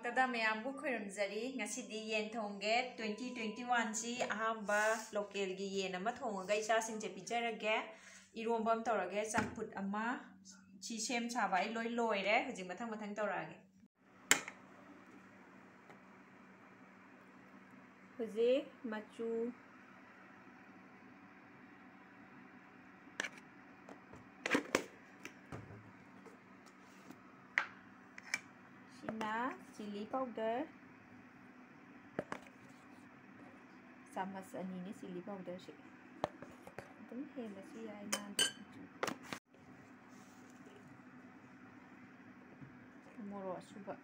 ꯃꯛꯇꯗ ꯃꯌꯥꯝꯕꯨ ꯈꯣꯏꯔꯝꯖꯔꯤ ꯉꯁꯤꯗꯤ ꯌꯦꯟ ꯊꯣꯡꯒꯦ 2021 ꯁꯤ ꯑꯍꯥꯟꯕ ꯂꯣꯀꯦꯜꯒꯤ ꯌꯦꯟ ꯑꯃ ꯊꯣꯡꯉꯒ ꯏꯆꯥꯁꯤꯡꯁꯦ ꯄꯤꯖꯔꯒꯦ ꯏꯔꯣꯝꯕ ꯑꯃ ꯇꯧꯔꯒꯦ ꯆꯝꯐꯨꯠ ꯑꯃ ꯁꯤ ꯁꯦꯝ ꯁꯥꯕ ꯑꯩ ꯂꯣꯏ ꯂꯣꯏꯔꯦ ꯍꯧꯖꯤꯛ ꯃꯊꯪ ꯃꯊꯪ ꯇꯧꯔꯛꯑꯒꯦ ꯍꯧꯖꯤꯛ ꯃꯆꯨ chili powder chamas anini chili powder si adum helasi yai na moro asuba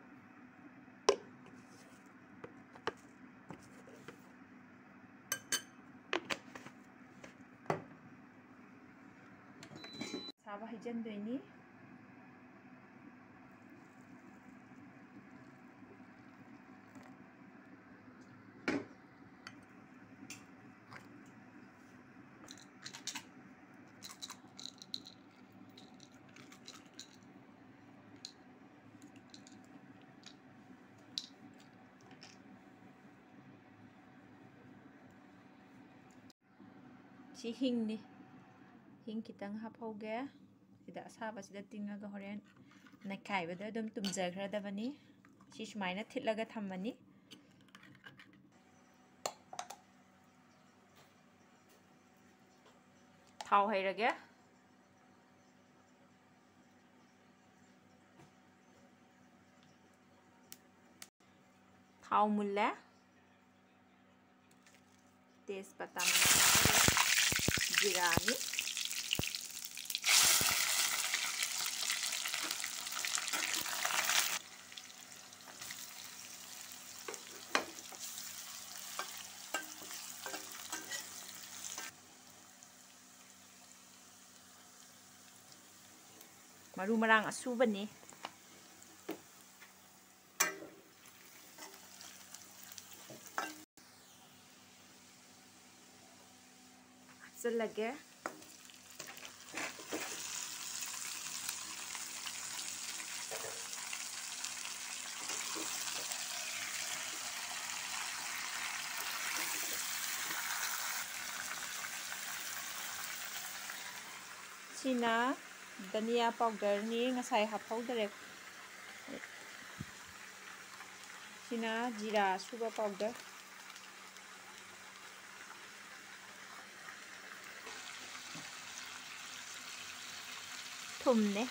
saba hijan doini si hing ni hing kitang haphoge sida asaba sida tingaga horen nakai bada dum tumjagradabani si sumaina thitlaga thammani thau hairage thau mulla tejpata जीरा ni maru marang asubani lage sina dhania powder ni ngasai haphaudarek sina jira suba powder thumne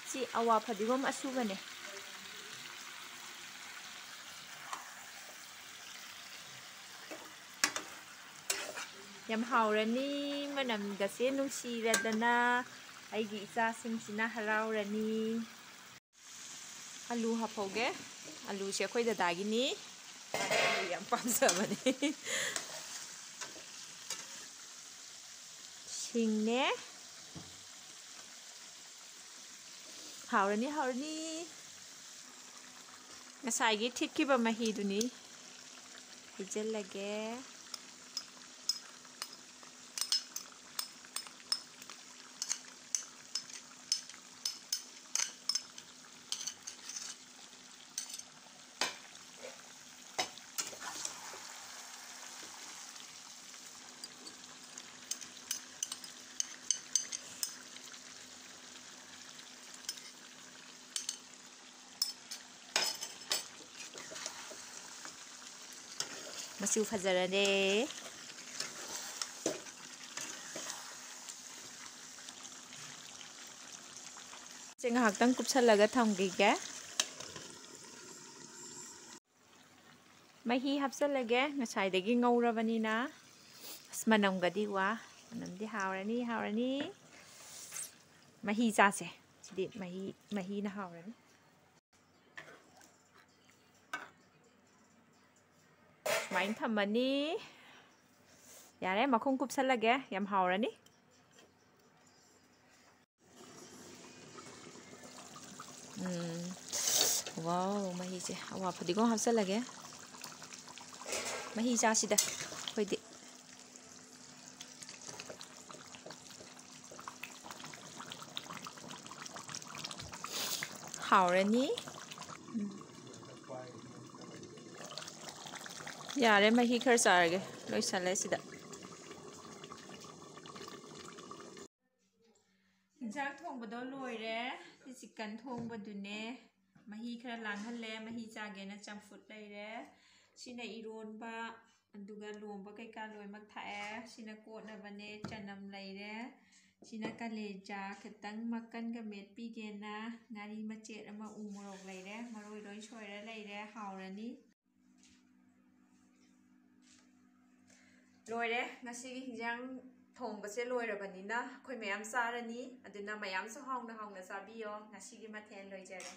si awa phadigom asubane yam haurani manam gase nungsiradana aigi icha singsina haraurani alu haphoge alu se khoi dadagi ni alu yam pamsabani singne haurani ngasai gi thitkiba mahi duni hijellage masu fajarane jenga haktang kupsalaga thamgige mahi hapsalage ngasai dagi ngaurabanina asmanamgadi wa namdi haurani mahi chase sidi mahi na haurani main thamani yare makhong kupsalage yam haurani wow mahi je awa phadigo hapsalage mahi cha sida hoidi ꯍꯥꯎꯔꯅꯤ ꯌꯥꯔꯦ ꯃꯍꯤ ꯈꯔ ꯆꯥꯔꯒꯦ ꯂꯣꯏꯁꯜꯂꯦ ꯁꯤꯗ ꯏꯟꯁꯥꯡ ꯊꯣꯡꯕꯗꯣ ꯂꯣꯏꯔꯦ chicken ꯊꯣꯡꯕꯗꯨꯅꯦ ꯃꯍꯤ ꯈꯔ ꯂꯥꯡꯍꯜꯂꯦ ꯃꯍꯤ ꯆꯥꯒꯦꯅ ꯆꯝꯐꯨꯠ ꯂꯩꯔꯦ ꯁꯤꯅ ꯏꯔꯣꯟꯕ ꯑꯗꯨꯒ ꯂꯣꯝꯕ ꯀꯩꯀꯥ ꯂꯣꯏꯅꯃꯛ ꯊꯥꯛꯑꯦ ꯁꯤꯅ ꯀꯣꯠꯅꯕꯅꯦ ꯆꯅꯝ ꯂꯩꯔꯦ ꯁꯤꯅ ꯀꯂꯦꯖꯥ ꯈꯤꯇꯪ ꯃꯀꯟꯒ ꯃꯦꯠꯄꯤꯒꯦꯅ ꯉꯥꯔꯤ ꯃꯆꯦꯠ ꯑꯃ ꯎ ꯃꯣꯔꯣꯛ ꯂꯩꯔꯦ ꯃꯔꯣꯏ ꯂꯣꯏ ꯁꯣꯏꯔ ꯂꯩꯔꯦ ꯍꯥꯎꯔꯅꯤ ꯂꯣꯏꯔꯦ ꯉꯁꯤꯒꯤ ꯍꯤꯟꯖꯥꯡ ꯊꯣꯡꯕꯁꯦ ꯂꯣꯏꯔꯕꯅꯤꯅ ꯑꯩꯈꯣꯏ ꯃꯌꯥꯝ ꯆꯥꯔꯅꯤ ꯑꯗꯨꯅ ꯃꯌꯥꯝꯁꯨ ꯍꯥꯎꯅ ꯍꯥꯎꯅ ꯆꯥꯕꯤꯌꯣ ꯉꯁꯤꯒꯤ ꯃꯊꯦꯜ ꯂꯣꯏꯖꯔꯦ